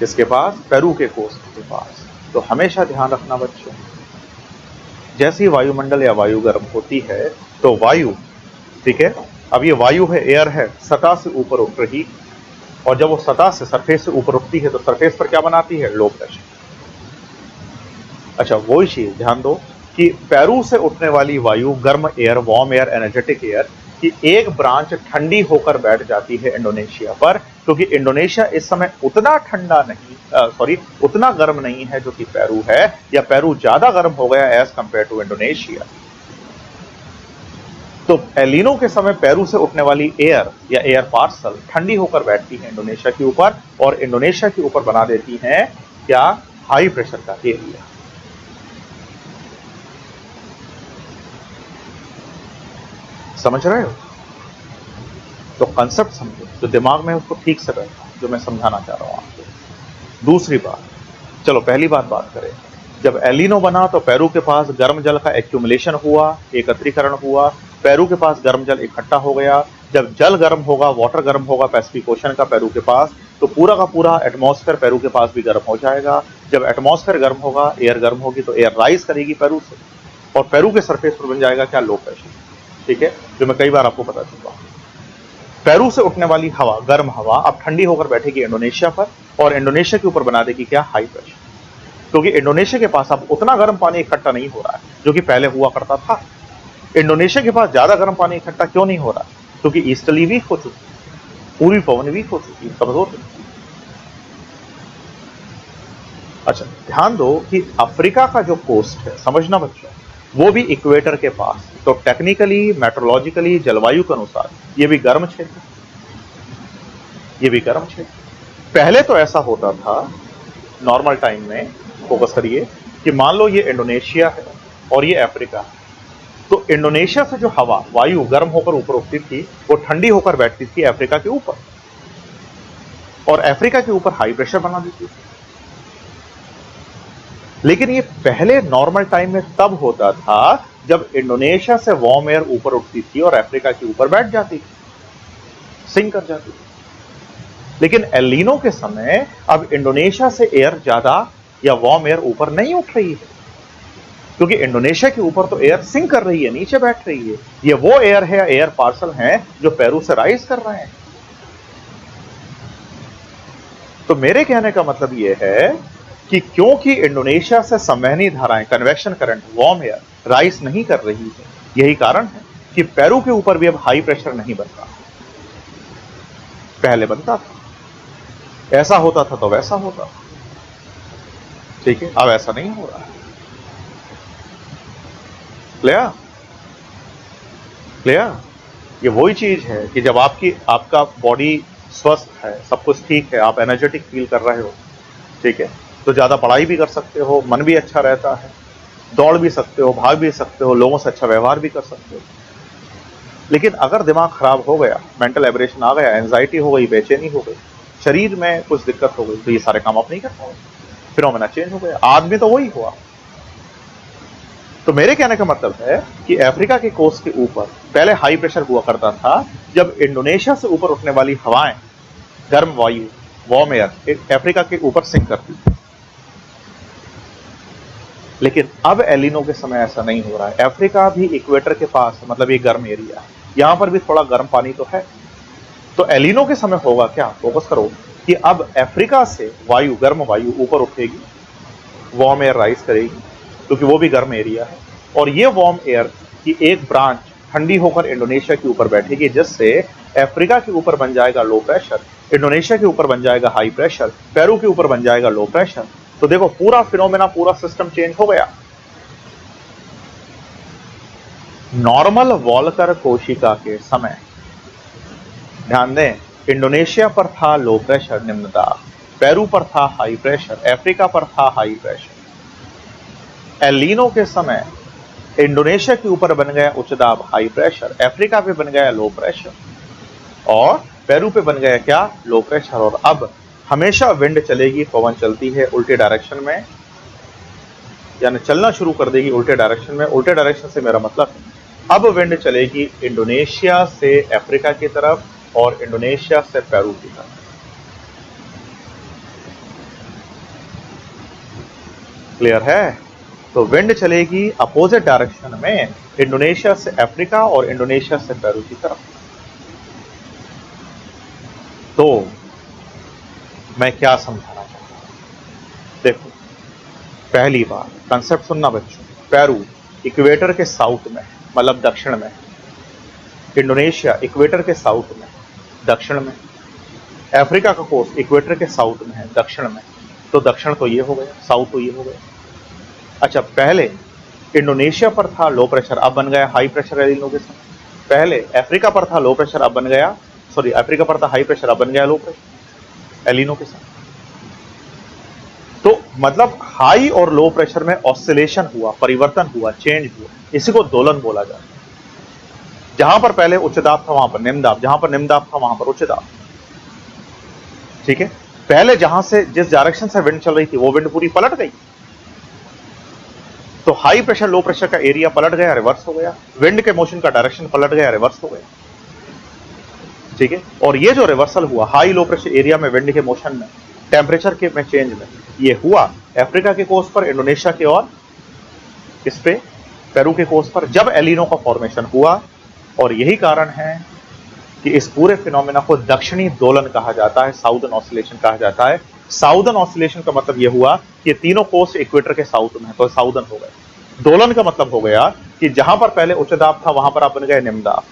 जिसके पास, पेरू के कोस्ट के पास, तो हमेशा ध्यान रखना बच्चों, जैसी वायुमंडल या वायु गर्म होती है तो वायु, ठीक है, अब ये वायु है, एयर है, सतह से ऊपर उठ रही, और जब वो सतह से, सरफेस से ऊपर उठती है तो सरफेस पर क्या बनाती है, लो प्रेशर। अच्छा, वही चीज ध्यान दो कि पेरू से उठने वाली वायु, गर्म air, warm air, energetic air की एक ब्रांच ठंडी होकर बैठ जाती है इंडोनेशिया पर, क्योंकि इंडोनेशिया इस समय उतना ठंडा नहीं, उतना गर्म नहीं है जो कि पेरू है, या पेरू ज्यादा गर्म हो गया एज कंपेयर टू इंडोनेशिया। तो एलिनो के समय पेरू से उठने वाली एयर या एयर पार्सल ठंडी होकर बैठती है इंडोनेशिया के ऊपर, और इंडोनेशिया के ऊपर बना देती है क्या, हाई प्रेशर का एरिया। समझ रहे हो? तो कंसेप्ट समझो, जो दिमाग में उसको ठीक से बैठा, जो मैं समझाना चाह रहा हूं आपको। दूसरी बात, चलो पहली बात करें, जब एलिनो बना तो पेरू के पास गर्म जल का एक्यूमुलेशन हुआ, एकत्रीकरण हुआ, पेरू के पास गर्म जल इकट्ठा हो गया। जब जल गर्म होगा, वाटर गर्म होगा पैसिफिक ओशन का पेरू के पास, तो पूरा का पूरा एटमॉस्फेयर पेरू के पास भी गर्म हो जाएगा। जब एटमॉस्फेयर गर्म होगा, एयर गर्म होगी, तो एयर राइज करेगी पेरू से, और पेरू के सरफेस पर बन जाएगा क्या, लो प्रेशर। ठीक है, जो मैं कई बार आपको बता चुका हूं। पेरू से उठने वाली हवा, गर्म हवा, अब ठंडी होकर बैठेगी इंडोनेशिया पर, और इंडोनेशिया के ऊपर बना देगी क्या, हाई प्रेशर। क्योंकि इंडोनेशिया के पास अब उतना गर्म पानी इकट्ठा नहीं हो रहा है जो कि पहले हुआ करता था। इंडोनेशिया के पास ज्यादा गर्म पानी इकट्ठा क्यों नहीं हो रहा, क्योंकि ईस्टर्ली वीक हो चुकी, पूर्वी पवन वीक हो चुकी, कमजोर हो चुकी। अच्छा, ध्यान दो कि अफ्रीका का जो कोस्ट है, समझना बच्चों, वो भी इक्वेटर के पास, तो टेक्निकली, मेट्रोलॉजिकली, जलवायु के अनुसार ये भी गर्म क्षेत्र, ये भी गर्म क्षेत्र। पहले तो ऐसा होता था नॉर्मल टाइम में, फोकस करिए, कि मान लो ये इंडोनेशिया है और ये अफ्रीका है, तो इंडोनेशिया से जो हवा, वायु गर्म होकर ऊपर उठती थी, वो ठंडी होकर बैठती थी अफ्रीका के ऊपर, और अफ्रीका के ऊपर हाई प्रेशर बना देती थी। लेकिन ये पहले नॉर्मल टाइम में तब होता था जब इंडोनेशिया से वार्म एयर ऊपर उठती थी और अफ्रीका के ऊपर बैठ जाती थी, सिंक कर जाती थी। लेकिन एल नीनो के समय अब इंडोनेशिया से एयर ज्यादा या वार्म एयर ऊपर नहीं उठ रही है, क्योंकि इंडोनेशिया के ऊपर तो एयर सिंक कर रही है, नीचे बैठ रही है। ये वो एयर है, एयर पार्सल है जो पेरू से राइज कर रहे हैं। तो मेरे कहने का मतलब यह है कि क्योंकि इंडोनेशिया से संवहनी धाराएं, convection current, warm air rise नहीं कर रही है, यही कारण है कि पेरू के ऊपर भी अब हाई प्रेशर नहीं बन रहा। पहले बनता था, ऐसा होता था तो वैसा होता था, ठीक है, अब ऐसा नहीं हो रहा है। क्लियर? क्लियर? ये वही चीज है कि जब आपका बॉडी स्वस्थ है, सब कुछ ठीक है, आप एनर्जेटिक फील कर रहे हो, ठीक है, तो ज्यादा पढ़ाई भी कर सकते हो, मन भी अच्छा रहता है, दौड़ भी सकते हो, भाग भी सकते हो, लोगों से अच्छा व्यवहार भी कर सकते हो। लेकिन अगर दिमाग खराब हो गया, मेंटल एब्रेशन आ गया, एंजाइटी हो गई, बेचैनी हो गई, शरीर में कुछ दिक्कत हो गई, तो ये सारे काम आप नहीं कर पाओगे, फिनोमेना चेंज हो गया। आदमी तो वही हुआ। तो मेरे कहने का मतलब है कि अफ्रीका के कोस्ट के ऊपर पहले हाई प्रेशर हुआ करता था जब इंडोनेशिया से ऊपर उठने वाली हवाएं, गर्म वायु, वार्म एयर अफ्रीका के ऊपर सिंक करती थी। लेकिन अब एल नीनो के समय ऐसा नहीं हो रहा है। अफ्रीका भी इक्वेटर के पास, मतलब ये गर्म एरिया है, यहां पर भी थोड़ा गर्म पानी तो है। तो एल नीनो के समय होगा क्या, फोकस करो, कि अब अफ्रीका से वायु, गर्म वायु ऊपर उठेगी, वार्म एयर राइज करेगी, क्योंकि वो भी गर्म एरिया है, और ये वार्म एयर की एक ब्रांच ठंडी होकर इंडोनेशिया के ऊपर बैठेगी, जिससे अफ्रीका के ऊपर बन जाएगा लो प्रेशर, इंडोनेशिया के ऊपर बन जाएगा हाई प्रेशर, पेरू के ऊपर बन जाएगा लो प्रेशर। तो देखो पूरा फिनोमेना, पूरा सिस्टम चेंज हो गया। नॉर्मल वॉल्कर कोशिका के समय, ध्यान दें, इंडोनेशिया पर था लो प्रेशर, निम्न दाब, पेरू पर था हाई प्रेशर, अफ्रीका पर था हाई प्रेशर। एल नीनो के समय इंडोनेशिया के ऊपर बन गया उच्च दाब, हाई प्रेशर, अफ्रीका पे बन गया लो प्रेशर, और पेरू पे बन गया क्या, लो प्रेशर। और अब हमेशा विंड चलेगी, पवन चलती है उल्टे डायरेक्शन में, यानी चलना शुरू कर देगी उल्टे डायरेक्शन में। उल्टे डायरेक्शन से मेरा मतलब अब विंड चलेगी इंडोनेशिया से अफ्रीका की तरफ और इंडोनेशिया से पेरू की तरफ। क्लियर है? तो विंड चलेगी अपोजिट डायरेक्शन में, इंडोनेशिया से अफ्रीका और इंडोनेशिया से पेरू की तरफ। तो मैं क्या समझाना चाहता हूं, देखो, पहली बात कंसेप्ट सुनना बच्चों, पेरू इक्वेटर के साउथ में, मतलब दक्षिण में, इंडोनेशिया इक्वेटर के साउथ में, दक्षिण में, अफ्रीका का कोस्ट इक्वेटर के साउथ में है, दक्षिण में। तो दक्षिण तो ये हो गया, साउथ तो ये हो गया। अच्छा, पहले इंडोनेशिया पर था लो प्रेशर, अब बन गया हाई प्रेशर एल नीनो के समय। पहले अफ्रीका पर था लो प्रेशर, अब बन गया, सॉरी, अफ्रीका पर था हाई प्रेशर, अब बन गया लो प्रेशर एल नीनो के समय। तो मतलब हाई और लो प्रेशर में ऑसिलेशन हुआ, परिवर्तन हुआ, चेंज हुआ, इसी को दोलन बोला जाता है। जहां पर पहले उच्च दाब था वहां पर निम्न दाब, जहां पर निम्न दाब था वहां पर उच्च दाब, ठीक है। पहले जहां से जिस डायरेक्शन से विंड चल रही थी वो विंड पूरी पलट गई, तो हाई प्रेशर लो प्रेशर का एरिया पलट गया, रिवर्स हो गया, विंड के मोशन का डायरेक्शन पलट गया, रिवर्स हो गया, ठीक है। और ये जो रिवर्सल हुआ हाई लो प्रेशर एरिया में विंड के मोशन में, टेम्परेचर के में चेंज में, ये हुआ अफ्रीका के कोस्ट पर, इंडोनेशिया के और इस पे पेरू के कोस्ट पर, जब एल नीनो का फॉर्मेशन हुआ। और यही कारण है कि इस पूरे फिनोमेना को दक्षिणी दोलन कहा जाता है, साउदर्न ऑसिलेशन कहा जाता है। साउदर्न ऑसिलेशन का मतलब यह हुआ कि तीनों कोस्ट इक्वेटर के साउथ में, तो साउदर्न हो गए। दोलन का मतलब हो गया कि जहां पर पहले उच्च दाब था वहां पर आप बन गए निम्न दाब,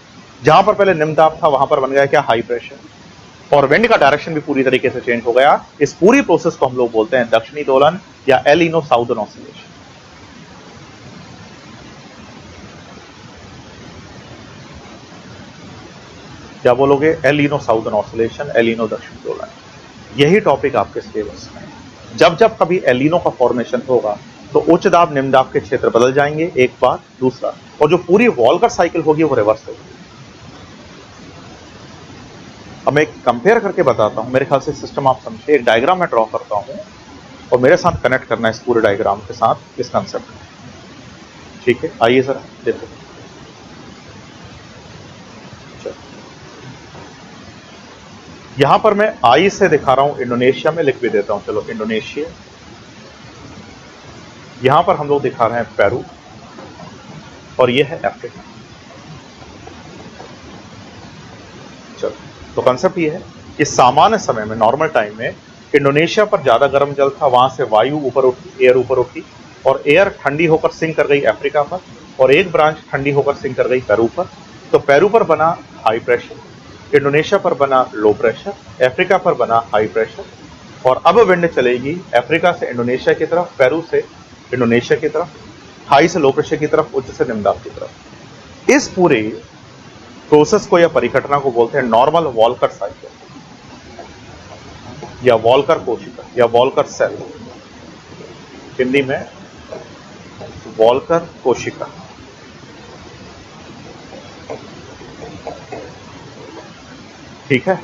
जहां पर पहले निम्न दाब था वहां पर बन गया क्या, हाई प्रेशर, और विंड का डायरेक्शन भी पूरी तरीके से चेंज हो गया। इस पूरी प्रोसेस को हम लोग बोलते हैं दक्षिणी दोलन या एल नीनो साउदर्न ऑसिलेशन। क्या बोलोगे, El Nino southern oscillation, El Nino दक्षिण दोलन, यही टॉपिक आपके सिलेबस में है। जब जब कभी एल नीनो का फॉर्मेशन होगा तो उच्च दाब निम्न दाब के क्षेत्र बदल जाएंगे, एक बात। दूसरा, और जो पूरी वॉल्कर साइकिल होगी वो रिवर्स होगी। अब मैं कंपेयर करके बताता हूं, मेरे ख्याल से सिस्टम आप समझे। एक डायग्राम मैं ड्रॉ करता हूं और मेरे साथ कनेक्ट करना है इस पूरे डायग्राम के साथ इस कंसेप्ट में, ठीक है। आइए सर देखो, यहां पर मैं आई से दिखा रहा हूं, इंडोनेशिया में लिख भी देता हूं, चलो इंडोनेशिया। यहां पर हम लोग दिखा रहे हैं पेरू, और ये है अफ्रीका। चलो, तो कंसेप्ट ये है कि सामान्य समय में, नॉर्मल टाइम में, इंडोनेशिया पर ज्यादा गर्म जल था, वहां से वायु ऊपर उठी, एयर ऊपर उठी, और एयर ठंडी होकर सिंक कर गई अफ्रीका पर, और एक ब्रांच ठंडी होकर सिंक कर गई पेरू पर। तो पेरू पर बना हाई प्रेशर, इंडोनेशिया पर बना लो प्रेशर, अफ्रीका पर बना हाई प्रेशर, और अब विंड चलेगी अफ्रीका से इंडोनेशिया की तरफ, पेरू से इंडोनेशिया की तरफ, हाई से लो प्रेशर की तरफ, उच्च से निम्न दाब की तरफ। इस पूरे प्रोसेस को या परिघटना को बोलते हैं नॉर्मल वॉल्कर साइकिल, या वॉल्कर कोशिका, या वॉल्कर सेल, हिंदी में वॉल्कर कोशिका। ठीक है,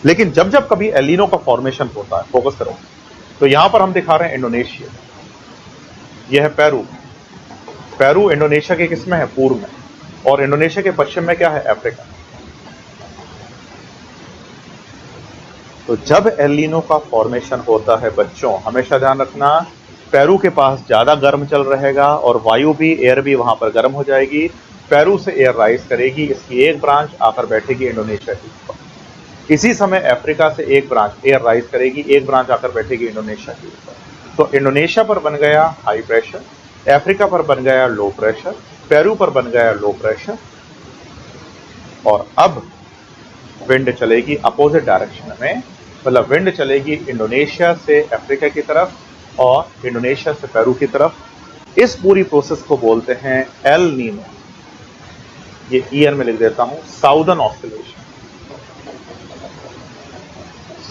लेकिन जब जब कभी एल नीनो का फॉर्मेशन होता है, फोकस करो, तो यहां पर हम दिखा रहे हैं इंडोनेशिया, यह है पेरू। पेरू इंडोनेशिया के किस में है? पूर्व में, और इंडोनेशिया के पश्चिम में क्या है? अफ्रीका। तो जब एल नीनो का फॉर्मेशन होता है बच्चों, हमेशा ध्यान रखना, पेरू के पास ज्यादा गर्म चल रहेगा, और वायु भी, एयर भी वहां पर गर्म हो जाएगी। पेरू से एयर राइज करेगी, इसकी एक ब्रांच आकर बैठेगी इंडोनेशिया के ऊपर। इसी समय अफ्रीका से एक ब्रांच एयर राइज करेगी, एक ब्रांच आकर बैठेगी इंडोनेशिया के ऊपर। तो इंडोनेशिया पर बन गया हाई प्रेशर, अफ्रीका पर बन गया लो प्रेशर, पेरू पर बन गया लो प्रेशर, और अब विंड चलेगी अपोजिट डायरेक्शन में, मतलब विंड चलेगी इंडोनेशिया से अफ्रीका की तरफ और इंडोनेशिया से पेरू की तरफ। इस पूरी प्रोसेस को बोलते हैं एल नीनो। ये ईयर में लिख देता हूं, साउदर्न ऑस्सिलेशन,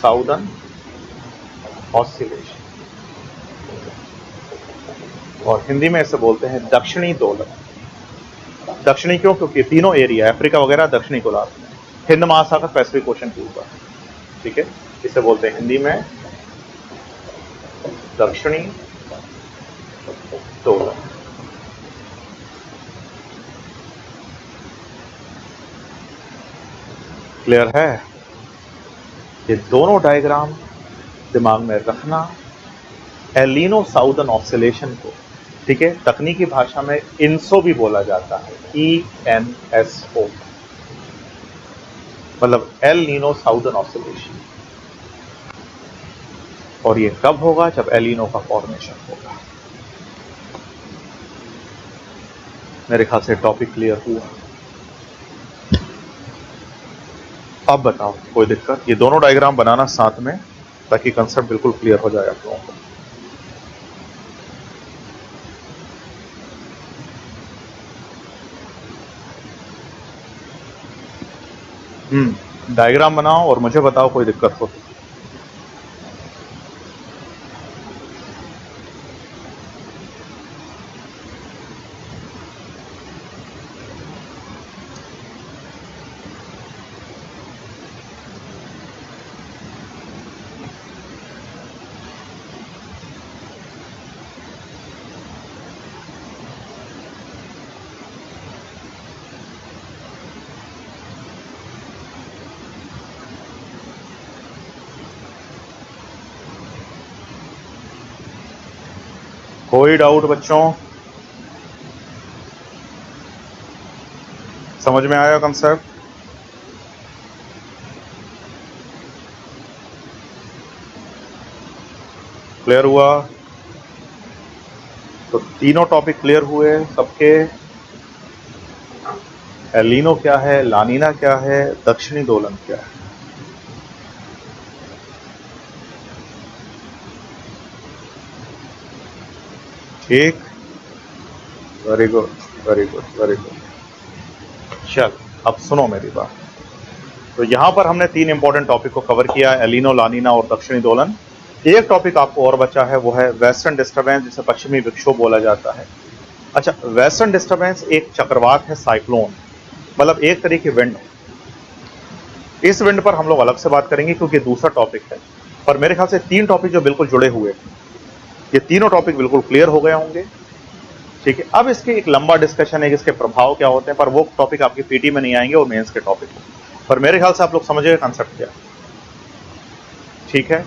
साउदर्न ऑस्सिलेशन, और हिंदी में इसे बोलते हैं दक्षिणी दोलन। दक्षिणी क्यों? क्योंकि तीनों एरिया, अफ्रीका वगैरह दक्षिणी गोलार्ध में, हिंद महासागर पैसिफिक ओशन के ऊपर। ठीक है, इसे बोलते हैं हिंदी में दक्षिणी दोलन। क्लियर है? ये दोनों डायग्राम दिमाग में रखना। एल नीनो साउदर्न ऑस्सिलेशन को, ठीक है, तकनीकी भाषा में इनसो भी बोला जाता है, ENSO, मतलब एल नीनो साउदर्न ऑस्सिलेशन। और ये कब होगा? जब एल नीनो का फॉर्मेशन होगा। मेरे ख्याल से टॉपिक क्लियर हुआ। अब बताओ, कोई दिक्कत? ये दोनों डायग्राम बनाना साथ में, ताकि कंसेप्ट बिल्कुल क्लियर हो जाए आप लोगों को। डायग्राम बनाओ और मुझे बताओ कोई दिक्कत हो तो। कोई डाउट बच्चों? समझ में आया कंसेप्ट? क्लियर हुआ? तो तीनों टॉपिक क्लियर हुए सबके। एल नीनो क्या है, ला नीना क्या है, दक्षिणी दोलन क्या है? ठीक, very good, very good, very good. चल, अब सुनो मेरी बात। तो यहां पर हमने तीन इंपॉर्टेंट टॉपिक को कवर किया, एल नीनो, ला नीना और दक्षिणी दोलन। एक टॉपिक आपको और बचा है, वो है वेस्टर्न डिस्टर्बेंस, जिसे पश्चिमी विक्षोभ बोला जाता है। अच्छा, वेस्टर्न डिस्टर्बेंस एक चक्रवात है, साइक्लोन, मतलब एक तरह की विंड। इस विंड पर हम लोग अलग से बात करेंगे क्योंकि दूसरा टॉपिक है, पर मेरे ख्याल से तीन टॉपिक जो बिल्कुल जुड़े हुए हैं, ये तीनों टॉपिक बिल्कुल क्लियर हो गए होंगे। ठीक है, अब इसके एक लंबा डिस्कशन है कि इसके प्रभाव क्या होते हैं, पर वो टॉपिक आपके पीटी में नहीं आएंगे और मेंस के टॉपिक। पर मेरे ख्याल से आप लोग समझ गए कंसेप्ट क्या, ठीक है।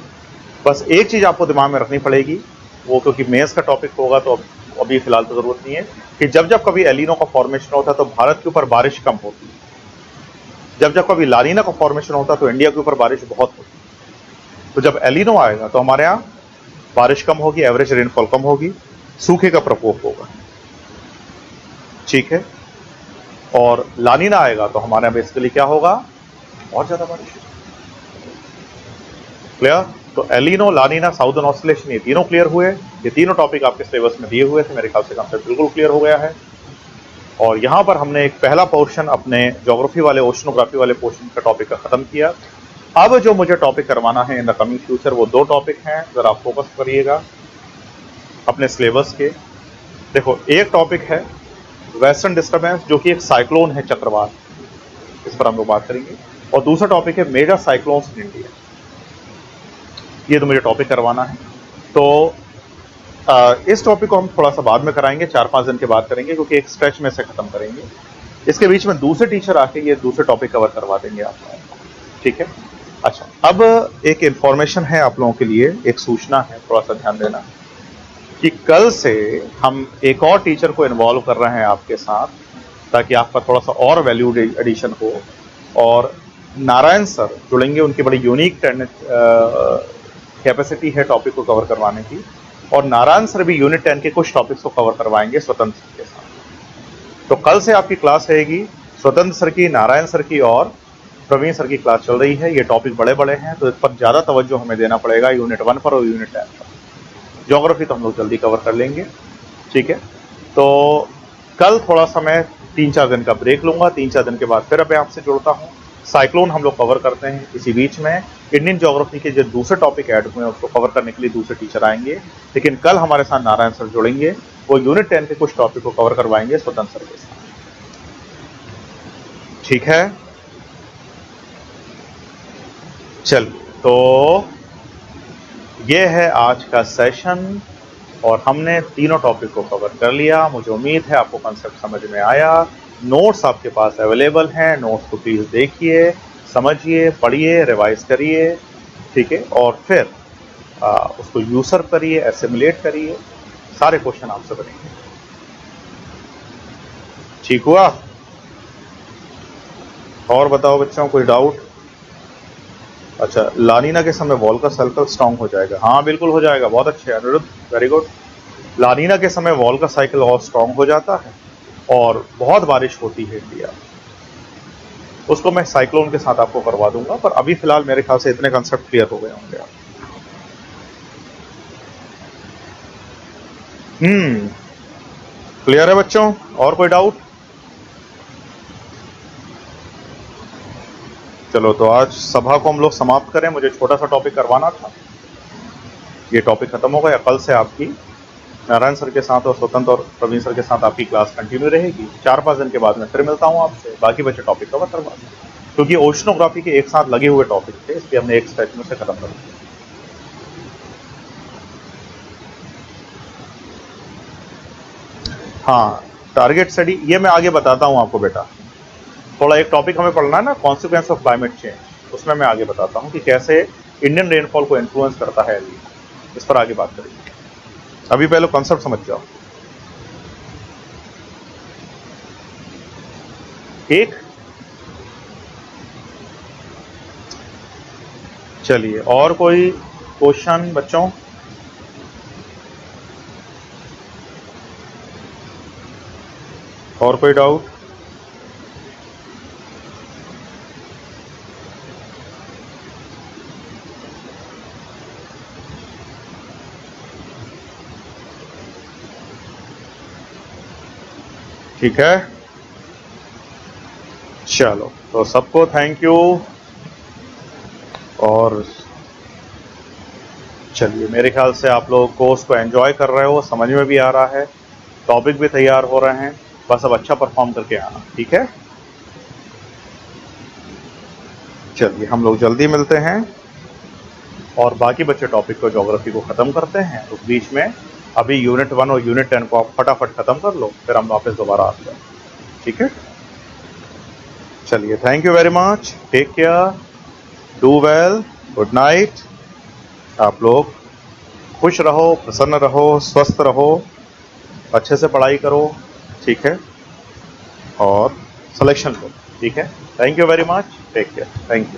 बस एक चीज आपको दिमाग में रखनी पड़ेगी, वो क्योंकि मेंस का टॉपिक होगा तो अभी फिलहाल तो जरूरत नहीं है, कि जब जब कभी एलिनो का फॉर्मेशन होता है तो भारत के ऊपर बारिश कम होती है, जब जब कभी लानीना का फॉर्मेशन होता है तो इंडिया के ऊपर बारिश बहुत होती है। तो जब एलिनो आएगा तो हमारे यहाँ बारिश कम होगी, एवरेज रेनफॉल कम होगी, सूखे का प्रकोप होगा, ठीक है। और लानीना आएगा तो हमारे यहाँ बेसिकली क्या होगा, और ज्यादा बारिश। क्लियर? तो एलिनो, लानीना, साउदर्न ऑस्सिलेशन, ये तीनों क्लियर हुए। ये तीनों टॉपिक आपके सिलेबस में दिए हुए थे, मेरे ख्याल से कंसेप्ट बिल्कुल क्लियर हो गया है। और यहां पर हमने एक पहला पोर्शन अपने ज्योग्राफी वाले, ओशनोग्राफी वाले पोर्शन का टॉपिक का खत्म किया। अब जो मुझे टॉपिक करवाना है इन द कमिंग फ्यूचर, वो 2 टॉपिक हैं, जरा आप फोकस करिएगा अपने सिलेबस के। देखो, एक टॉपिक है वेस्टर्न डिस्टर्बेंस, जो कि एक साइक्लोन है, चक्रवात, इस पर हम लोग बात करेंगे। और दूसरा टॉपिक है मेजर साइक्लोन्स इन इंडिया। ये तो मुझे टॉपिक करवाना है। तो इस टॉपिक को हम थोड़ा सा बाद में कराएंगे, 4-5 दिन के बाद करेंगे, क्योंकि एक स्ट्रेच में से खत्म करेंगे। इसके बीच में दूसरे टीचर आके ये दूसरे टॉपिक कवर करवा देंगे आप लोगों को, ठीक है। अच्छा, अब एक इंफॉर्मेशन है आप लोगों के लिए, एक सूचना है, थोड़ा सा ध्यान देना कि कल से हम एक और टीचर को इन्वॉल्व कर रहे हैं आपके साथ, ताकि आपका थोड़ा सा और वैल्यूड एडिशन हो। और नारायण सर जुड़ेंगे, उनकी बड़ी यूनिक कैपेसिटी है टॉपिक को कवर करवाने की। और नारायण सर भी यूनिट 10 के कुछ टॉपिक्स को कवर करवाएंगे स्वतंत्र सर के साथ। तो कल से आपकी क्लास रहेगी स्वतंत्र सर की, नारायण सर की और प्रवीण सर की क्लास चल रही है। ये टॉपिक बड़े बड़े हैं, तो इस पर ज़्यादा तवज्जो हमें देना पड़ेगा, यूनिट 1 पर और यूनिट 10 पर। ज्योग्राफी तो हम लोग जल्दी कवर कर लेंगे, ठीक है। तो कल थोड़ा सा मैं 3-4 दिन का ब्रेक लूंगा, 3-4 दिन के बाद फिर अब आपसे जुड़ता हूँ। साइक्लोन हम लोग कवर करते हैं, इसी बीच में इंडियन ज्योग्राफी के जो दूसरे टॉपिक ऐड हुए हैं उसको कवर करने के लिए दूसरे टीचर आएंगे। लेकिन कल हमारे साथ नारायण सर जुड़ेंगे, वो यूनिट 10 के कुछ टॉपिक को कवर करवाएंगे स्वतंत्र सर के साथ, ठीक है। चलिए, तो ये है आज का सेशन और हमने तीनों टॉपिक को कवर कर लिया। मुझे उम्मीद है आपको कंसेप्ट समझ में आया। नोट्स आपके पास अवेलेबल हैं, नोट्स को प्लीज देखिए, समझिए, पढ़िए, रिवाइज करिए, ठीक है। और फिर उसको यूजर करिए, एसिमुलेट करिए, सारे क्वेश्चन आपसे बनेंगे, ठीक हुआ? और बताओ बच्चों, कोई डाउट? अच्छा, लानीना के समय वॉल का सर्कल स्ट्रांग हो जाएगा? हाँ बिल्कुल हो जाएगा, बहुत अच्छे अनिरुद्ध, वेरी गुड। लानीना के समय वॉल का साइकिल और स्ट्रांग हो जाता है और बहुत बारिश होती है इंडिया। उसको मैं साइक्लोन के साथ आपको करवा दूंगा, पर अभी फिलहाल मेरे ख्याल से इतने कंसेप्ट क्लियर हो गए होंगे आप। क्लियर है बच्चों? और कोई डाउट? चलो, तो आज सभा को हम लोग समाप्त करें। मुझे छोटा सा टॉपिक करवाना था, ये टॉपिक खत्म हो गया। कल से आपकी नारायण सर के साथ और स्वतंत्र और प्रवीण सर के साथ आपकी क्लास कंटिन्यू रहेगी। 4-5 दिन के बाद मैं फिर मिलता हूँ आपसे, बाकी बच्चे टॉपिक कवर करवा दें, क्योंकि ओशनोग्राफी के एक साथ लगे हुए टॉपिक थे, इसलिए हमने एक स्ट्रेच में से खत्म कर दिया। हाँ, टारगेट स्टडी ये मैं आगे बताता हूँ आपको बेटा। थोड़ा एक टॉपिक हमें पढ़ना है ना, कॉन्सिक्वेंस ऑफ क्लाइमेट चेंज, उसमें मैं आगे बताता हूँ कि कैसे इंडियन रेनफॉल को इन्फ्लुएंस करता है, इस पर आगे बात करेंगे। अभी पहले कॉन्सेप्ट समझ जाओ, ठीक? चलिए, और कोई क्वेश्चन बच्चों? और कोई डाउट? ठीक है, चलो, तो सबको थैंक यू। और चलिए, मेरे ख्याल से आप लोग कोर्स को एंजॉय कर रहे हो, समझ में भी आ रहा है, टॉपिक भी तैयार हो रहे हैं, बस अब अच्छा परफॉर्म करके आना, ठीक है। चलिए, हम लोग जल्दी मिलते हैं और बाकी बच्चे टॉपिक को, ज्योग्राफी को ख़त्म करते हैं। उस बीच में अभी यूनिट 1 और यूनिट 10 को आप फटाफट ख़त्म कर लो, फिर हम वापस दोबारा आते हैं, ठीक है। चलिए, thank you very much, take care, do well, good night. आप लोग खुश रहो, प्रसन्न रहो, स्वस्थ रहो, अच्छे से पढ़ाई करो, ठीक है, और सिलेक्शन लो, ठीक है। Thank you very much, take care, thank you.